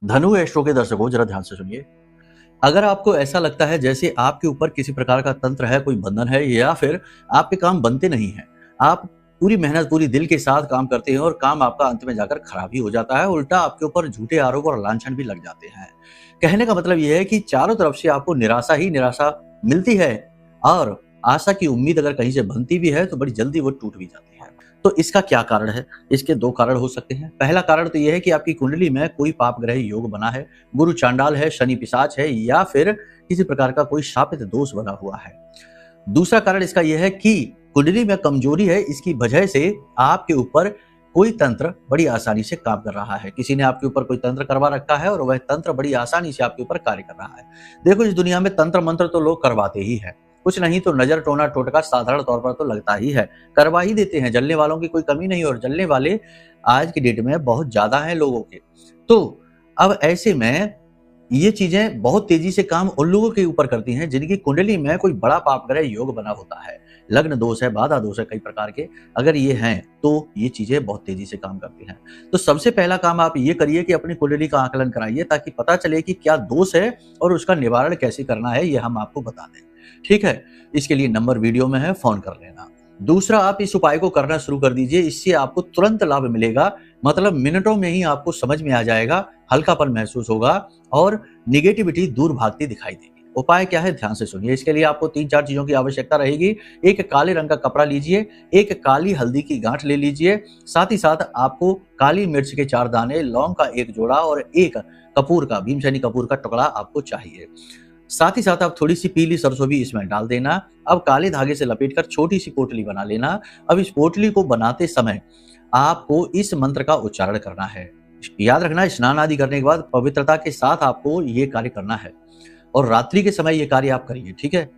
धनु एस्ट्रो के दर्शकों जरा ध्यान से सुनिए। अगर आपको ऐसा लगता है जैसे आपके ऊपर किसी प्रकार का तंत्र है, कोई बंधन है या फिर आपके काम बनते नहीं हैं, आप पूरी मेहनत पूरी दिल के साथ काम करते हैं और काम आपका अंत में जाकर खराब ही हो जाता है, उल्टा आपके ऊपर झूठे आरोप और लांछन भी लग जाते हैं। कहने का मतलब यह है कि चारों तरफ से आपको निराशा ही निराशा मिलती है और आशा की उम्मीद अगर कहीं से बनती भी है तो बड़ी जल्दी वो टूट भी जाती है। तो इसका क्या कारण है? इसके दो कारण हो सकते हैं। पहला कारण तो यह है कि आपकी कुंडली में कोई पाप ग्रह योग बना है, गुरु चांडाल है, शनि पिशाच है या फिर किसी प्रकार का कोई शापित दोष बना हुआ है। दूसरा कारण इसका यह है कि कुंडली में कमजोरी है, इसकी वजह से आपके ऊपर कोई तंत्र बड़ी आसानी से काम कर रहा है। किसी ने आपके ऊपर कोई तंत्र करवा रखा है और वह तंत्र बड़ी आसानी से आपके ऊपर कार्य कर रहा है। देखो, इस दुनिया में तंत्र मंत्र तो लोग करवाते ही है, कुछ नहीं तो नजर टोना टोटका साधारण तौर पर तो लगता ही है, करवा ही देते हैं। जलने वालों की कोई कमी नहीं और जलने वाले आज की डेट में बहुत ज्यादा हैं लोगों के। तो अब ऐसे में ये चीजें बहुत तेजी से काम उन लोगों के ऊपर करती हैं जिनकी कुंडली में कोई बड़ा पाप ग्रह योग बना होता है, लग्न दोष है, बाधा दोष है कई प्रकार के, अगर ये हैं तो ये चीजें बहुत तेजी से काम करती हैं। तो सबसे पहला काम आप ये करिए कि अपनी कुंडली का आकलन कराइए ताकि पता चले कि क्या दोष है और उसका निवारण कैसे करना है, ये हम आपको बता दें। ठीक है, इसके लिए नंबर वीडियो में है, फोन कर लेना। दूसरा, आप इस उपाय को करना शुरू कर दीजिए, इससे आपको तुरंत लाभ मिलेगा, मतलब मिनटों में ही आपको समझ में आ जाएगा, हल्कापन महसूस होगा और निगेटिविटी दूर भागती दिखाई देगी। उपाय क्या है, ध्यान से सुनिए। इसके लिए आपको 3-4 चीजों की आवश्यकता रहेगी। एक काले रंग का कपड़ा लीजिए, एक काली हल्दी की गांठ ले लीजिए, साथ ही साथ आपको काली मिर्च के 4 दाने, लौंग का 1 जोड़ा और एक कपूर का, भीमसेनी कपूर का टुकड़ा आपको चाहिए। साथ ही साथ आप थोड़ी सी पीली सरसों भी इसमें डाल देना। अब काले धागे से लपेटकर छोटी सी पोटली बना लेना। अब इस पोटली को बनाते समय आपको इस मंत्र का उच्चारण करना है। याद रखना, स्नान आदि करने के बाद पवित्रता के साथ आपको ये कार्य करना है और रात्रि के समय ये कार्य आप करिए। ठीक है,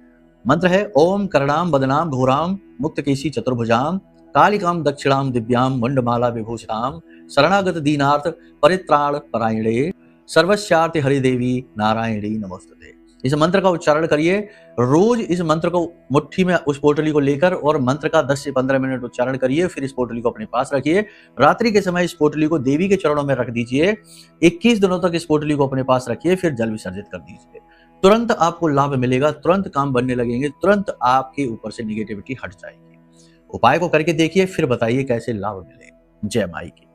मंत्र है ओम करणाम बदनाम घोराम मुक्तकेशी चतुर्भुजाम कालिकाम दक्षिणाम दिव्याम मुंडमाला विभूषिताम शरणागत दीनार्थ परित्राण परायणे सर्वस्यार्थ हरिदेवी नारायणी नमोस्तुते। इस मंत्र का उच्चारण करिए। रोज इस मंत्र को मुट्ठी में उस पोटली को लेकर और मंत्र का 10 से 15 मिनट उच्चारण करिए, फिर इस पोटली को अपने पास रखिए। रात्रि के समय इस पोटली को देवी के चरणों में रख दीजिए। 21 दिनों तक इस पोटली को अपने पास रखिए, फिर जल विसर्जित कर दीजिए। तुरंत आपको लाभ मिलेगा, तुरंत काम बनने लगेंगे, तुरंत आपके ऊपर से निगेटिविटी हट जाएगी। उपाय को करके देखिए, फिर बताइए कैसे लाभ मिले। जय माई की।